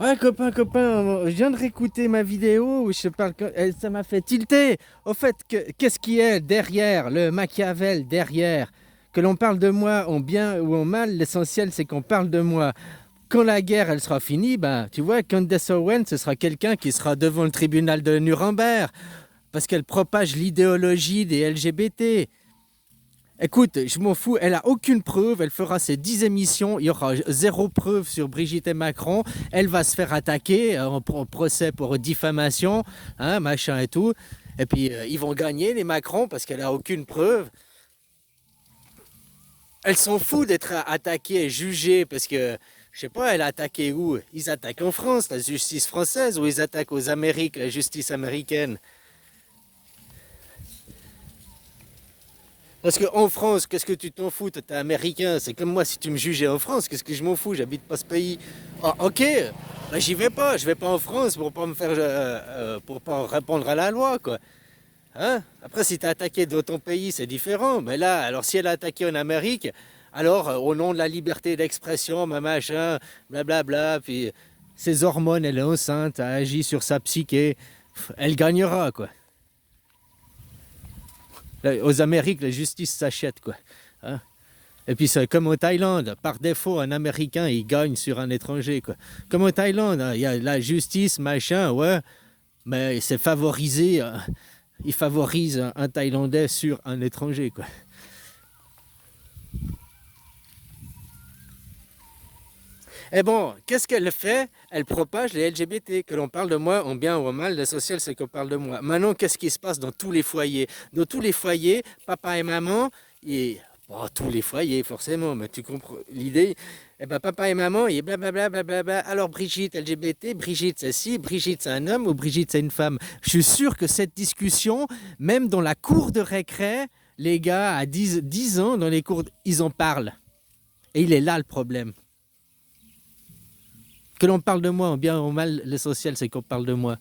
Ouais, copain, je viens de réécouter ma vidéo où je te parle, ça m'a fait tilter. Au fait, qu'est-ce qui est derrière, le Machiavel derrière? Que l'on parle de moi en bien ou en mal, l'essentiel c'est qu'on parle de moi. Quand la guerre elle sera finie, ben, tu vois, Candace Owen, ce sera quelqu'un qui sera devant le tribunal de Nuremberg parce qu'elle propage l'idéologie des LGBT. Écoute, je m'en fous, elle a aucune preuve, elle fera ses 10 émissions, il y aura zéro preuve sur Brigitte et Macron, elle va se faire attaquer en procès pour diffamation, hein, machin et tout, et puis ils vont gagner les Macron parce qu'elle a aucune preuve. Elle s'en fout d'être attaquée et jugée parce que, je sais pas, elle a attaqué où? Ils attaquent en France, la justice française, ou ils attaquent aux Amériques, la justice américaine. Parce qu'en France, qu'est-ce que tu t'en fous? T'es américain, c'est comme moi si tu me jugeais en France, qu'est-ce que je m'en fous? J'habite pas ce pays. Ah, ok, bah, j'y vais pas, je vais pas en France pour pas me faire, pour pas répondre à la loi, quoi. Hein? Après, si t'es attaqué dans ton pays, c'est différent. Mais là, alors si elle a attaqué en Amérique, alors au nom de la liberté d'expression, ma machin, blablabla, puis ses hormones, elle est enceinte, a agi sur sa psyché, elle gagnera, quoi. Là, aux Amériques, la justice s'achète, quoi. Hein? Et puis c'est comme en Thaïlande, par défaut, un Américain, il gagne sur un étranger, quoi. Comme en Thaïlande, hein, il y a la justice, machin, ouais, mais c'est favorisé, il favorise un Thaïlandais sur un étranger, quoi. Et bon, qu'est-ce qu'elle fait? Elle propage les LGBT. Que l'on parle de moi en bien ou en mal, l'essentiel c'est qu'on parle de moi. Maintenant, qu'est-ce qui se passe dans tous les foyers? Dans tous les foyers, papa et maman, et bon, tous les foyers forcément, mais tu comprends l'idée. Eh ben, papa et maman, et blablabla, blablabla. Alors Brigitte LGBT, Brigitte c'est ci, Brigitte c'est un homme ou Brigitte c'est une femme. Je suis sûr que cette discussion, même dans la cour de récré, les gars à 10 ans, dans les cours, ils en parlent. Et il est là le problème. Que l'on parle de moi, en bien ou en mal, l'essentiel c'est qu'on parle de moi.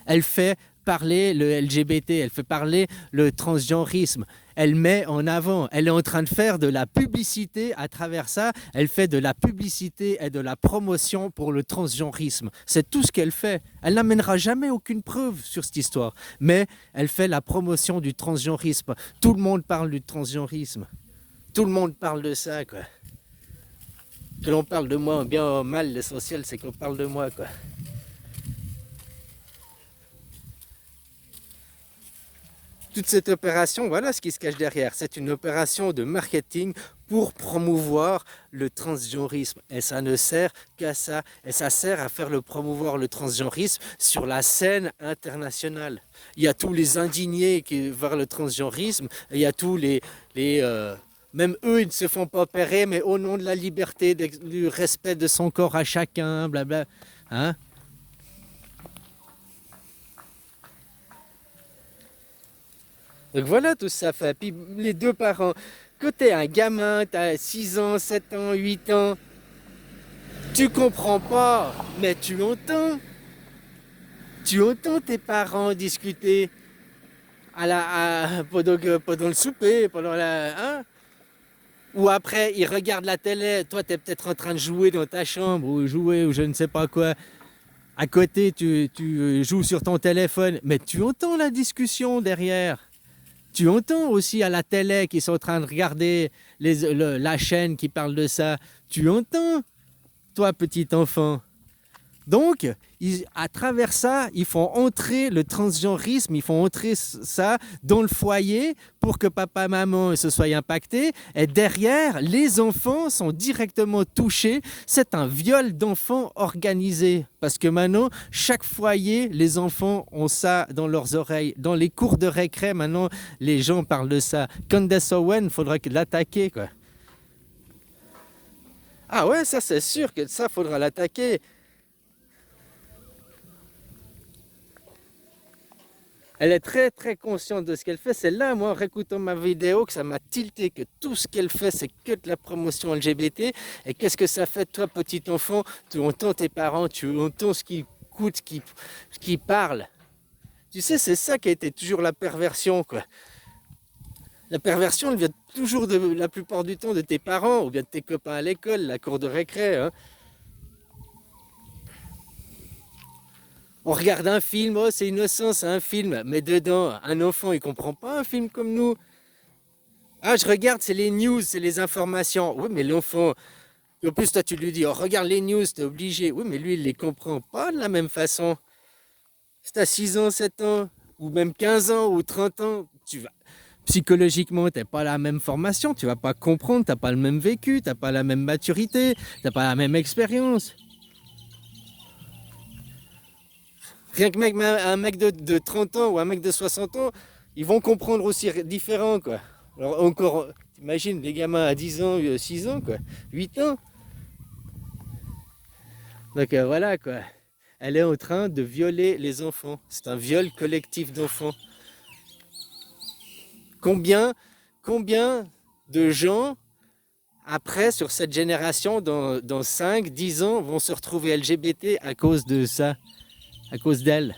Elle fait parler le LGBT, elle fait parler le transgenrisme, elle met en avant, elle est en train de faire de la publicité à travers ça, elle fait de la publicité et de la promotion pour le transgenrisme. C'est tout ce qu'elle fait. Elle n'amènera jamais aucune preuve sur cette histoire, mais elle fait la promotion du transgenrisme. Tout le monde parle du transgenrisme. Tout le monde parle de ça, quoi. Que l'on parle de moi en bien ou en mal, l'essentiel c'est qu'on parle de moi, quoi. Toute cette opération, voilà ce qui se cache derrière. C'est une opération de marketing pour promouvoir le transgenrisme. Et ça ne sert qu'à ça. Et ça sert à faire le promouvoir le transgenrisme sur la scène internationale. Il y a tous les indignés qui, vers le transgenrisme. Il y a tous même eux, ils ne se font pas opérer, mais au nom de la liberté, du respect de son corps à chacun, blabla. Hein? Donc voilà tout ça fait. Puis les deux parents, quand t'es un gamin, t'as 6 ans, 7 ans, 8 ans, tu comprends pas, mais tu entends. Tu entends tes parents discuter pendant le souper, pendant la. Hein? Ou après, ils regardent la télé, toi t'es peut-être en train de jouer dans ta chambre, ou jouer, ou je ne sais pas quoi. À côté, tu joues sur ton téléphone, mais tu entends la discussion derrière. Tu entends aussi à la télé qu'ils sont en train de regarder la chaîne qui parle de ça. Tu entends, toi, petit enfant. Donc, à travers ça, ils font entrer le transgenrisme, ils font entrer ça dans le foyer pour que papa et maman se soient impactés. Et derrière, les enfants sont directement touchés. C'est un viol d'enfants organisé. Parce que maintenant, chaque foyer, les enfants ont ça dans leurs oreilles. Dans les cours de récré, maintenant, les gens parlent de ça. Candace Owen, il faudrait l'attaquer, quoi. Ah ouais, ça c'est sûr que ça, faudra l'attaquer. Elle est très très consciente de ce qu'elle fait. C'est là, moi, en réécoutant ma vidéo, que ça m'a tilté, que tout ce qu'elle fait, c'est que de la promotion LGBT. Et qu'est-ce que ça fait, toi, petit enfant? Tu entends tes parents, tu entends ce qu'ils écoutent, ce qu'ils parlent. Tu sais, c'est ça qui a été toujours la perversion, quoi. La perversion, elle vient toujours, la plupart du temps, de tes parents ou bien de tes copains à l'école, la cour de récré. Hein. On regarde un film, oh c'est innocent, c'est un film, mais dedans, un enfant, il comprend pas un film comme nous. Ah, je regarde, c'est les news, c'est les informations. Oui, mais l'enfant, en plus, toi, tu lui dis, oh, regarde les news, t'es obligé. Oui, mais lui, il les comprend pas de la même façon. Si t'as 6 ans, 7 ans, ou même 15 ans, ou 30 ans, psychologiquement, t'as pas la même formation, tu vas pas comprendre, t'as pas le même vécu, t'as pas la même maturité, t'as pas la même expérience. Rien que un mec de 30 ans ou un mec de 60 ans, ils vont comprendre aussi différent, quoi. Alors encore, t'imagines, les gamins à 10 ans, 6 ans, quoi, 8 ans. Donc voilà, quoi. Elle est en train de violer les enfants. C'est un viol collectif d'enfants. Combien, combien de gens, après, sur cette génération, dans 5, 10 ans, vont se retrouver LGBT à cause de ça, à cause d'elle?